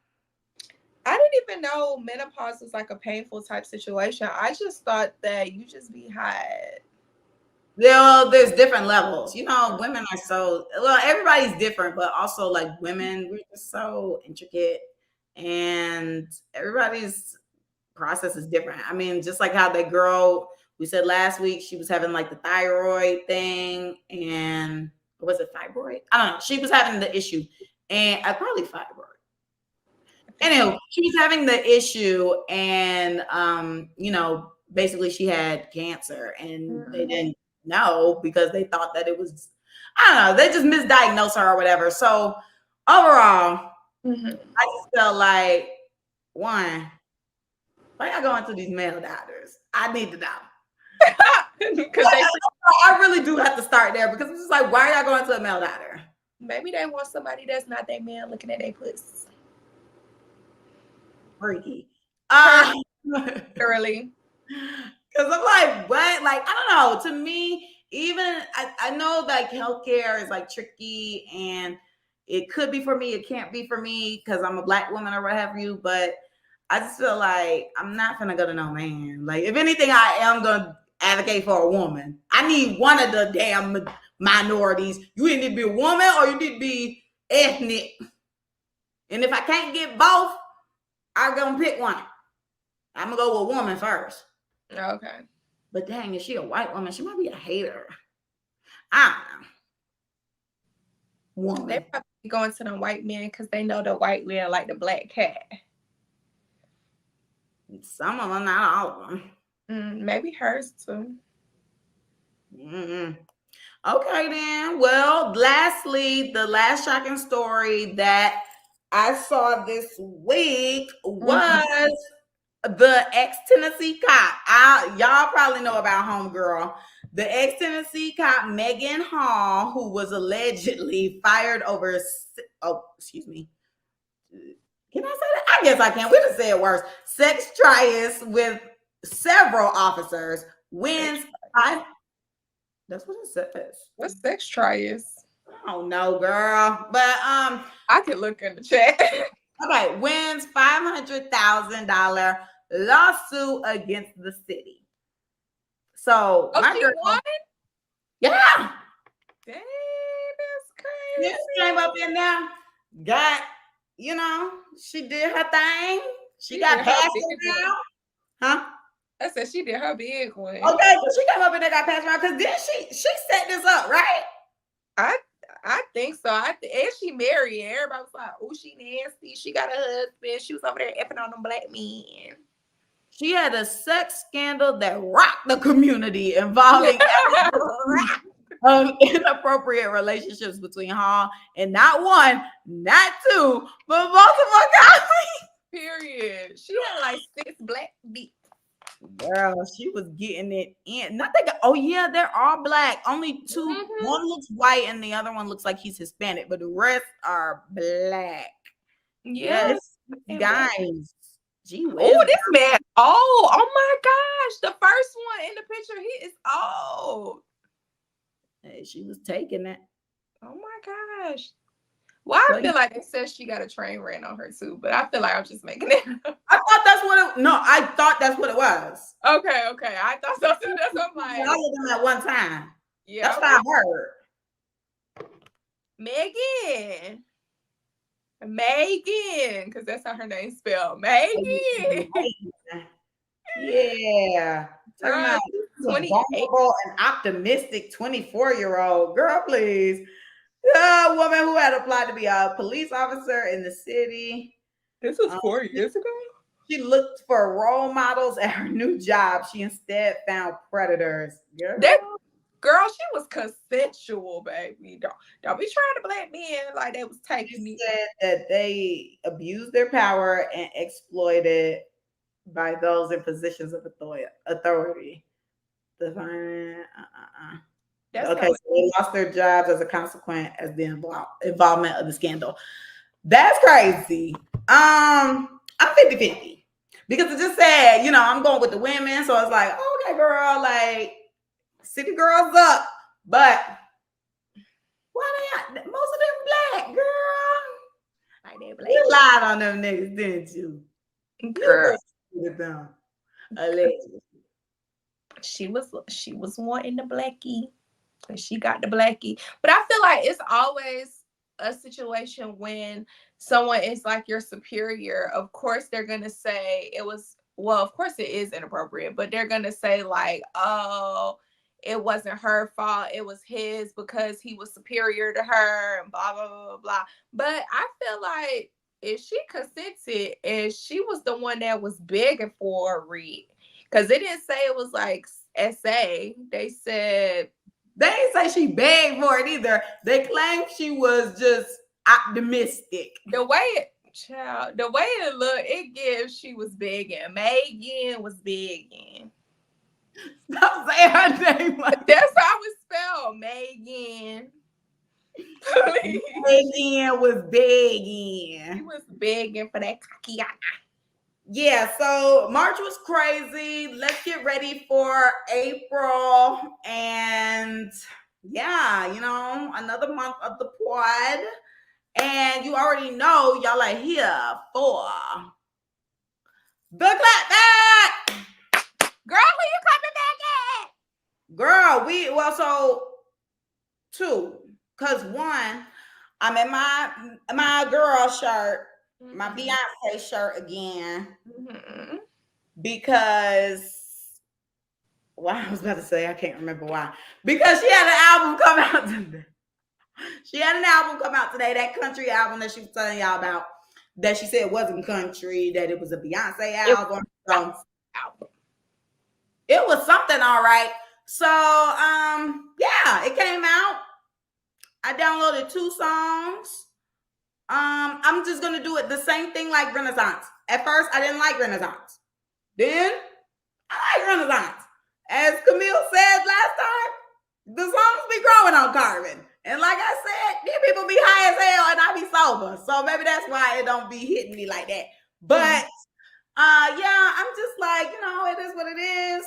I didn't even know menopause was like a painful type situation. I just thought that you just be hot. Well, there's different levels. You know, women are so everybody's different, but also like women, we're just so intricate, and everybody's process is different. I mean, just like how that girl we said last week, she was having like the thyroid thing, and was it fibroid? I don't know. She was having the issue, and probably fibroid. Anyway, she was having the issue, and you know, basically she had cancer, and they didn't know because they thought that it was, I don't know, they just misdiagnosed her or whatever. So overall, I just felt like, one, why y'all going to these male doctors? I need to know. Because I really do have to start there, because it's just like, why are y'all going to a male doctor? Maybe they want somebody that's not their man looking at their pussy. Freaky. Early. Because I'm like, what? Like, I don't know. To me, even I know that healthcare is like tricky, and it could be for me, it can't be for me because I'm a Black woman or what have you. But I just feel like I'm not gonna go to no man. Like, if anything, I am gonna advocate for a woman. I need one of the damn minorities. You either need to be a woman or you need to be ethnic. And if I can't get both, I'm gonna pick one. I'm gonna go with a woman first. Okay. But dang, is she a white woman? She might be a hater. I don't know. Woman. They probably going to the white men because they know the white men like the black cat. Some of them, not all of them. Maybe hers too. Okay, then. Well, lastly, the last shocking story that I saw this week was the ex-Tennessee cop. Y'all probably know about homegirl. The ex-Tennessee cop, Megan Hall, who was allegedly fired over, excuse me. Can I say that? I guess I can. We just say it worse. Sex trials with several officers wins. That's what it says. What's sex trials? I don't know, girl. But I could look in the chat. Okay, wins $500,000 lawsuit against the city. So she won? Yeah. Dang, that's crazy. She came up in there, got, you know, she did her thing. She got passed around. Huh? I said she did her big one. Okay, so she came up and they got passed around because then she set this up, right? I think so. And she married. Everybody was like, oh, she nasty. She got a husband. She was over there effing on them black men. She had a scandal that rocked the community involving inappropriate relationships between Hall and not one, not two, but multiple colleagues. Period. She had like 6 black beats. Girl, she was getting it in. Nothing. Oh yeah, they're all black. Only 2. One looks white and the other one looks like he's Hispanic, but the rest are black. Yes, guys. Gee whiz. Oh, this man. Oh my gosh. The first one in the picture, he is old. Hey, she was taking it. Oh my gosh. Well, I feel like it says she got a train ran on her too, but I feel like I'm just making it up. I thought that's what it was. Okay. I thought so too. That's what I'm like. All of them at one time. Yeah. That's what I heard. Megan, because that's how her name's spelled. Megan. Yeah. Girl, vulnerable and optimistic 24-year-old girl, please. A woman who had applied to be a police officer in the city. This was 4 years ago. She looked for role models at her new job. She instead found predators. Girl, she was consensual, baby. Don't be trying to black men like they was taking me. Said that they abused their power and exploited by those in positions of authority. Okay, so they lost their jobs as a consequence of the involvement of the scandal. That's crazy. I'm 50-50 because it just said, I'm going with the women, so it's like, okay, girl, like city girls up, but why they most of them black, girl? Like they black. You lied on them niggas, didn't you? Girl. Them. Allegedly. She was wanting the blackie, and she got the blackie. But I feel like it's always a situation when someone is like your superior. Of course, they're gonna say it was. Well, of course, it is inappropriate, but they're gonna say like, "Oh, it wasn't her fault. It was his because he was superior to her," and blah blah blah blah. But I feel like if she consented and she was the one that was begging for a read, because they didn't say it was like SA. They said they didn't say she begged for it either. They claimed she was just optimistic. The way it looked, it gives she was begging. Megan was begging. Stop saying her name. That's how it's spelled, Megan. Megan was begging. She was begging for that cocky. Yeah, so March was crazy. Let's get ready for April. And yeah, another month of the pod. And you already know y'all are here for the clapback. Girl, who you clapping back at? Girl, so two. Because one, I'm in my girl shirt, my Beyonce shirt again. Mm-hmm. Because, I was about to say, I can't remember why. Because she had an album come out today. That country album that she was telling y'all about, that she said wasn't country, that it was a Beyonce album. It was something, all right. So, yeah, it came out. I downloaded 2 songs. I'm just gonna do it the same thing like Renaissance. At first, I didn't like Renaissance. Then I like Renaissance. As Camille said last time, the songs be growing on Carmen. And like I said, these people be high as hell and I be sober. So maybe that's why it don't be hitting me like that. But yeah, I'm just like, it is what it is.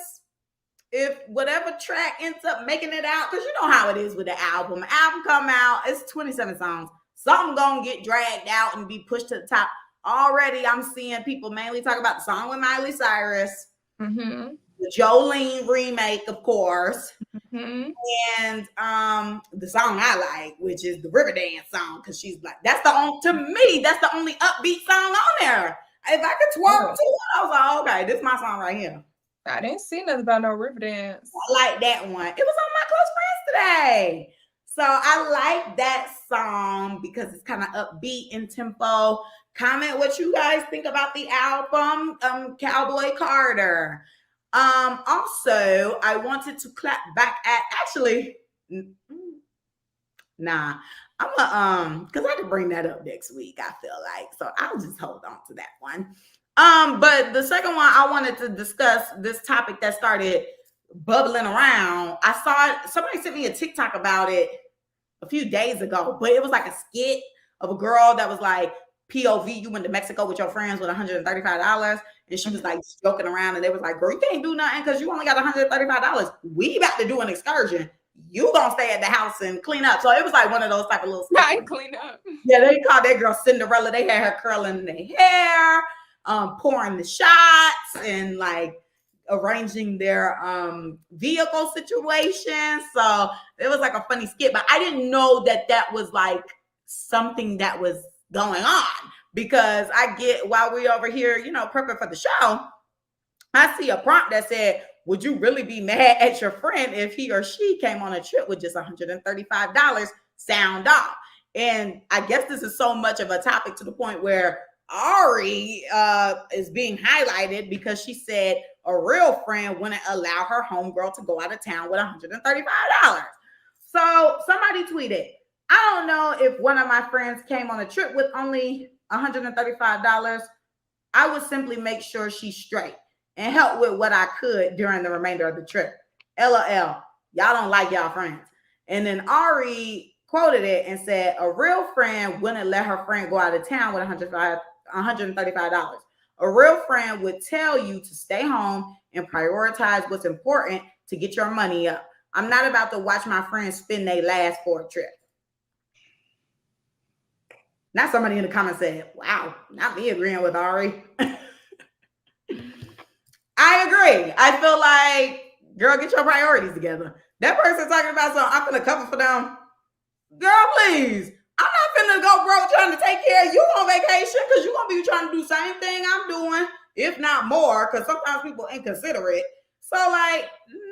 If whatever track ends up making it out, because you know how it is with the album. Album come out, it's 27 songs. Something gonna get dragged out and be pushed to the top. Already, I'm seeing people mainly talk about the song with Miley Cyrus, the Jolene remake, of course, and the song I like, which is the Riverdance song, because she's like, that's the only upbeat song on there. If I could twerk to it, I was like, okay, this is my song right here. I didn't see nothing about no Riverdance. I like that one. It was on my close friends today. So I like that song because it's kind of upbeat in tempo. Comment what you guys think about the album, Cowboy Carter. Also, I wanted to clap back at because I could bring that up next week, I feel like. So I'll just hold on to that one. But the second one, I wanted to discuss this topic that started bubbling around. I saw somebody sent me a TikTok about it a few days ago, but it was like a skit of a girl that was like, POV, you went to Mexico with your friends with $135. And she was like joking around and they was like, girl, you can't do nothing because you only got $135. We about to do an excursion. You gonna stay at the house and clean up. So it was like one of those type of little skits. Clean up. Yeah, they called that girl Cinderella. They had her curling their hair, pouring the shots and like arranging their vehicle situation. So it was like a funny skit, but I didn't know that was like something that was going on, because I get, while we over here, prepping for the show, I see a prompt that said, would you really be mad at your friend if he or she came on a trip with just $135? Sound off. And I guess this is so much of a topic to the point where Ari is being highlighted because she said a real friend wouldn't allow her homegirl to go out of town with $135. So somebody tweeted, I don't know if one of my friends came on a trip with only $135. I would simply make sure she's straight and help with what I could during the remainder of the trip. LOL. Y'all don't like y'all friends. And then Ari quoted it and said, a real friend wouldn't let her friend go out of town with $135. A real friend would tell you to stay home and prioritize what's important to get your money up. I'm not about to watch my friends spend their last for a trip. Now somebody in the comments said, wow, not me agreeing with Ari. I agree. I feel like, girl, get your priorities together. That person talking about something, I'm gonna cover for them. Girl, please. I'm not finna go broke trying to take care of you on vacation because you're gonna be trying to do the same thing I'm doing, if not more, because sometimes people inconsiderate. So, like,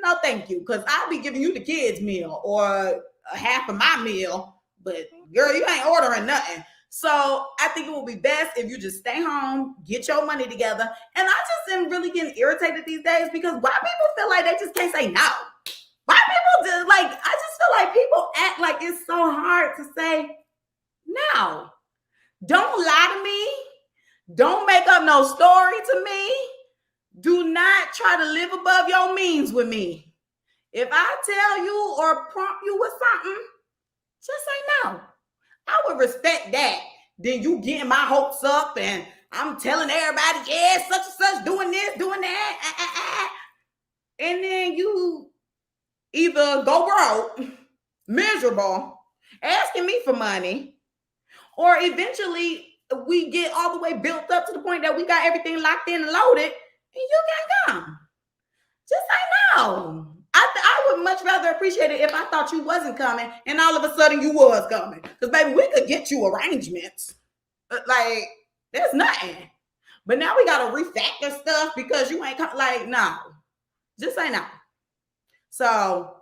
no, thank you, because I'll be giving you the kids' meal or half of my meal, but girl, you ain't ordering nothing. So I think it will be best if you just stay home, get your money together. And I just am really getting irritated these days because why people feel like they just can't say no. Why people just like, I just feel like people act like it's so hard to say no. Don't lie to me. Don't make up no story to me. Do not try to live above your means with me. If I tell you or prompt you with something, just say no. I would respect that. Then you getting my hopes up and I'm telling everybody, yeah, such and such, doing this, doing that. And then you either go broke, miserable, asking me for money, or eventually we get all the way built up to the point that we got everything locked in and loaded and you can't come. Just say no. I would much rather appreciate it if I thought you wasn't coming and all of a sudden you was coming. Because, baby, we could get you arrangements. Like, there's nothing. But now we got to refactor stuff because you ain't like, no. Just say no. So,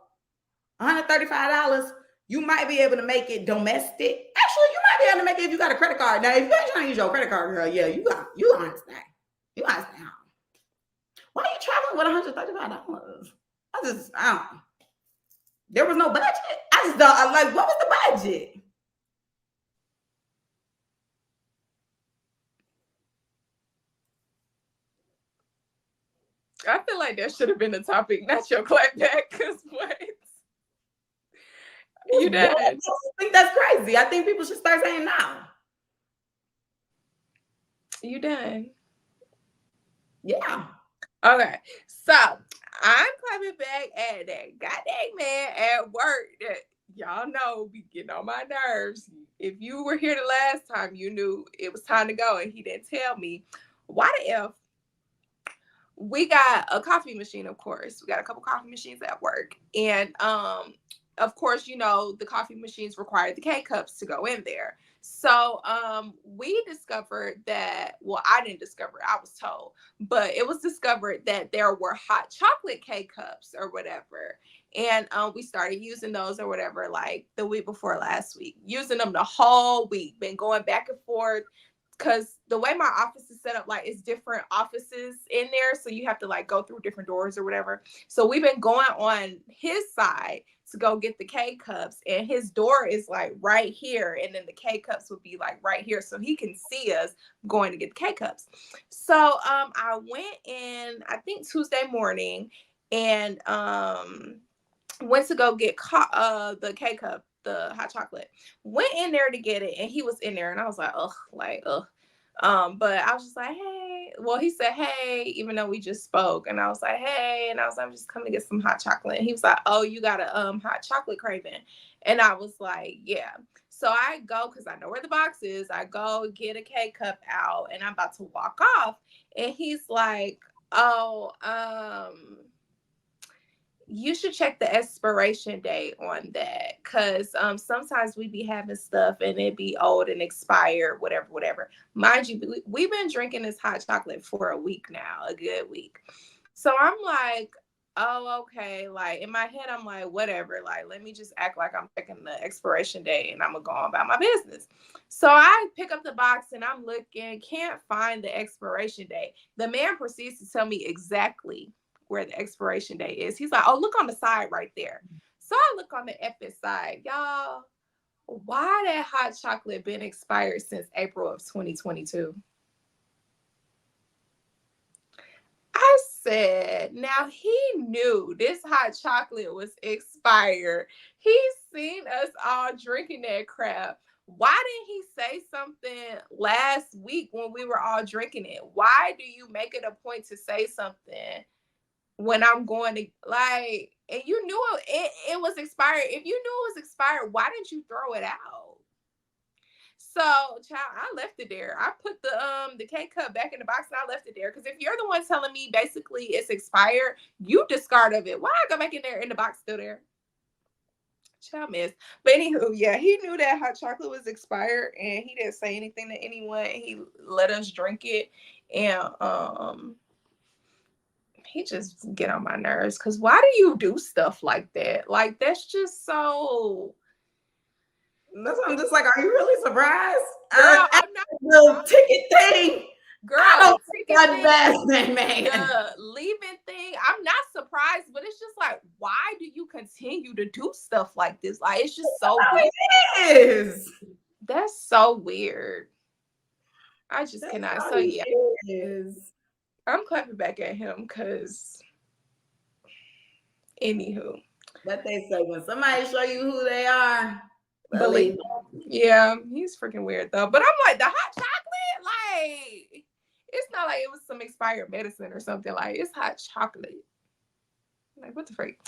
$135, you might be able to make it domestic. Actually, you might be able to make it if you got a credit card. Now, if you ain't trying to use your credit card, girl, yeah, you understand. You understand. Why are you traveling with $135? I don't know. There was no budget. I just don't, like, what was the budget? I feel like that should have been the topic, not your clapback, because what? You done? I think that's crazy. I think people should start saying no. You done? Yeah. Okay. So I'm clapping back at that goddamn man at work that y'all know be getting on my nerves. If you were here the last time, you knew it was time to go and he didn't tell me. Why the F? We got a coffee machine, of course. We got a couple coffee machines at work. And of course, you know, the coffee machines require the K-cups to go in there. So we discovered that, well, I didn't discover it, I was told, but it was discovered that there were hot chocolate K-cups or whatever. And we started using those or whatever, like the week before last week, using them the whole week, been going back and forth. Because the way my office is set up, like, it's different offices in there. So you have to, like, go through different doors or whatever. So we've been going on his side to go get the K-cups. And his door is, like, right here. And then the K-cups would be, like, right here. So he can see us going to get the K-cups. So I went in, I think, Tuesday morning. And went to go get the K-cup, the hot chocolate. Went in there to get it, and he was in there, and I was like, ugh. But I was just like, hey. Well, he said, hey, even though we just spoke, and I was like, hey, and I was like, I'm just coming to get some hot chocolate. And he was like, oh, you got a hot chocolate craving? And I was like, yeah. So I go, because I know where the box is. I go get a K-cup out, and I'm about to walk off, and he's like, oh, you should check the expiration date on that, because sometimes we be having stuff and it be old and expired, whatever. Mind you, we've been drinking this hot chocolate for a week now, a good week. So I'm like, oh, okay. Like in my head, I'm like, whatever. Like, let me just act like I'm checking the expiration date and I'm gonna go on about my business. So I pick up the box and I'm looking, can't find the expiration date. The man proceeds to tell me exactly where the expiration date is. He's like, oh, look on the side right there. So I look on the effing side, y'all. Why that hot chocolate been expired since April of 2022? I said, now he knew this hot chocolate was expired. He's seen us all drinking that crap. Why didn't he say something last week when we were all drinking it? Why do you make it a point to say something when I'm going to, like, and you knew it was expired? If you knew it was expired, why didn't you throw it out? So, child, I left it there. I put the K cup back in the box and I left it there. Because if you're the one telling me basically it's expired, you discard of it. Why I go back in there and the box still there? Child miss. But anywho, yeah, he knew that hot chocolate was expired and he didn't say anything to anyone. He let us drink it. And he just get on my nerves. Because why do you do stuff like that? Like, that's just so... That's why I'm just like, are you really surprised? Girl, I'm not the ticket thing. Girl, I don't think one best man. The leaving thing, I'm not surprised, but it's just like, why do you continue to do stuff like this? Like, it's just so weird. It is. That's so weird. I just cannot. So yeah, I'm clapping back at him because, anywho. But they say when somebody show you who they are, believe them. Yeah, he's freaking weird though. But I'm like, the hot chocolate, like, it's not like it was some expired medicine or something. Like, it's hot chocolate. Like, what the freak?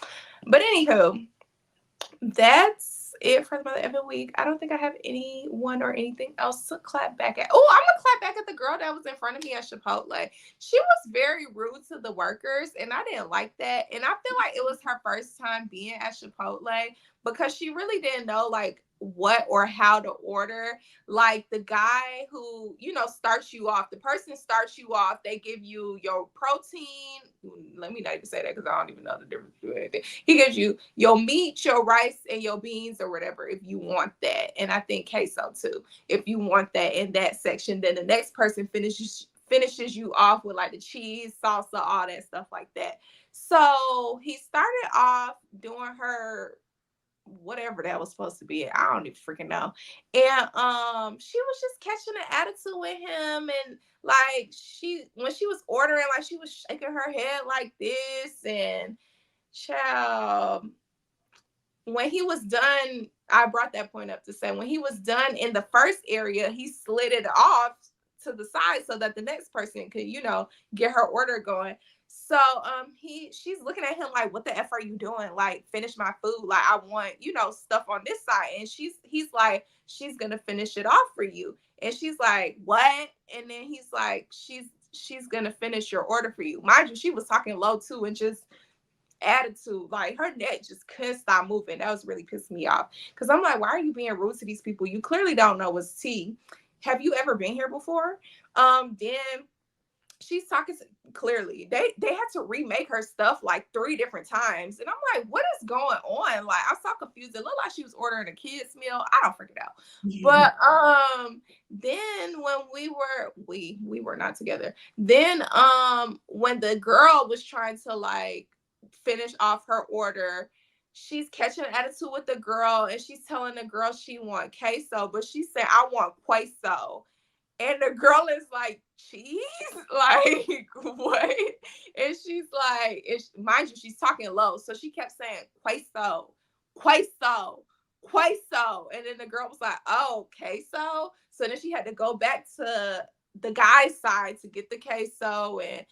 But anywho, that's it for the Mother Effing Week. I don't think I have anyone or anything else to clap back at. Oh, I'm gonna clap back at the girl that was in front of me at Chipotle. She was very rude to the workers, and I didn't like that. And I feel like it was her first time being at Chipotle because she really didn't know like what or how to order. Like the guy who, you know, starts you off, the person starts you off, they give you your protein. Let me not even say that because I don't even know the difference between anything. He gives you your meat, your rice, and your beans or whatever if you want that. And I think queso too, if you want that in that section. Then the next person finishes you off with like the cheese, salsa, all that stuff like that. So he started off doing her whatever that was supposed to be. I don't even freaking know. And she was just catching an attitude with him, and like when she was ordering, like she was shaking her head like this. And child, when he was done, I brought that point up to say when he was done in the first area, he slid it off to the side so that the next person could, you know, get her order going. So she's looking at him like, what the F are you doing? Like, finish my food. Like, I want, you know, stuff on this side. And he's like, she's gonna finish it off for you. And she's like, what? And then he's like, she's gonna finish your order for you. Mind you, she was talking low too, and just attitude, like her neck just couldn't stop moving. That was really pissing me off. Cause I'm like, why are you being rude to these people? You clearly don't know what's tea. Have you ever been here before? Then she's talking clearly. They had to remake her stuff like 3 different times. And I'm like, what is going on? Like, I was so confused. It looked like she was ordering a kid's meal. I don't freak it out. But then when we were not together. Then when the girl was trying to like finish off her order, she's catching an attitude with the girl, and she's telling the girl she want queso, but she said, I want queso. And the girl is like, cheese? Like, what? And she's like, mind you, she's talking low. So she kept saying, queso, queso, queso. And then the girl was like, oh, queso? So then she had to go back to the guy's side to get the queso. And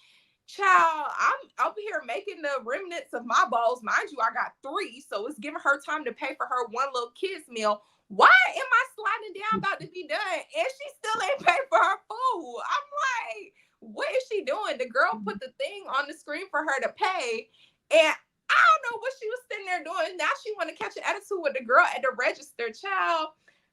child, I'm up here making the remnants of my bowls. Mind you, I got 3. So it's giving her time to pay for her one little kid's meal. Why am I sliding down about to be done and she still ain't paid for her food? I'm like, what is she doing? The girl put the thing on the screen for her to pay, and I don't know what she was sitting there doing. Now she want to catch an attitude with the girl at the register. Child,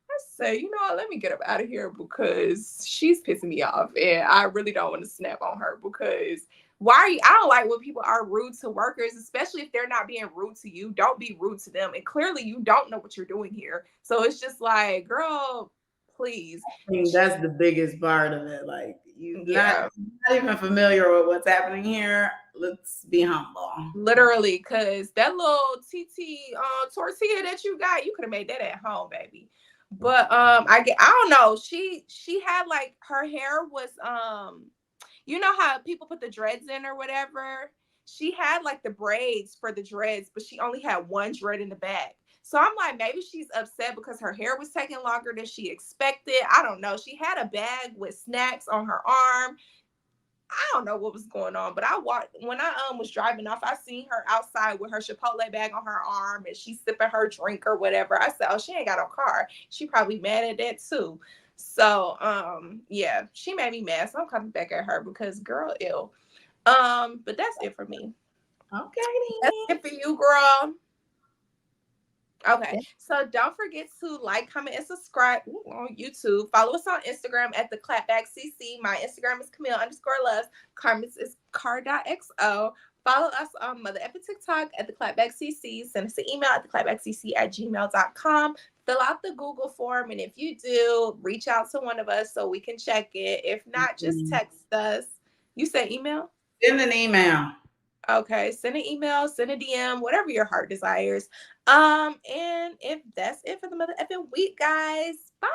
I say, you know what, let me get up out of here because she's pissing me off, and I really don't want to snap on her because Why are you? I don't like when people are rude to workers, especially if they're not being rude to you. Don't be rude to them. And clearly you don't know what you're doing here. So it's just like, girl, please. I mean, that's the biggest part of it. Like, you not even familiar with what's happening here. Let's be humble. Literally, because that little TT tortilla that you got, you could have made that at home, baby. But I don't know. She had like her hair was you know how people put the dreads in or whatever? She had like the braids for the dreads, but she only had one dread in the back. So I'm like, maybe she's upset because her hair was taking longer than she expected. I don't know. She had a bag with snacks on her arm. I don't know what was going on, but I walked when I was driving off. I seen her outside with her Chipotle bag on her arm, and she's sipping her drink or whatever. I said, "Oh, she ain't got no car. She probably mad at that too." So, yeah, she made me mad. So I'm coming back at her because, girl, ill. But that's it for me. Okay, that's it for you, girl. Okay, so don't forget to like, comment, and subscribe on YouTube. Follow us on Instagram at theclapbackcc. My Instagram is Camille_loves. Carmen's is car.xo. Follow us on Mother Epic TikTok at theclapbackcc. Send us an email at theclapbackcc@gmail.com. Fill out the Google form, and if you do, reach out to one of us so we can check it. If not, just text us. You say email? Send an email. Okay, send an email, send a DM, whatever your heart desires. And if that's it for the Mother Effing Week, guys, bye.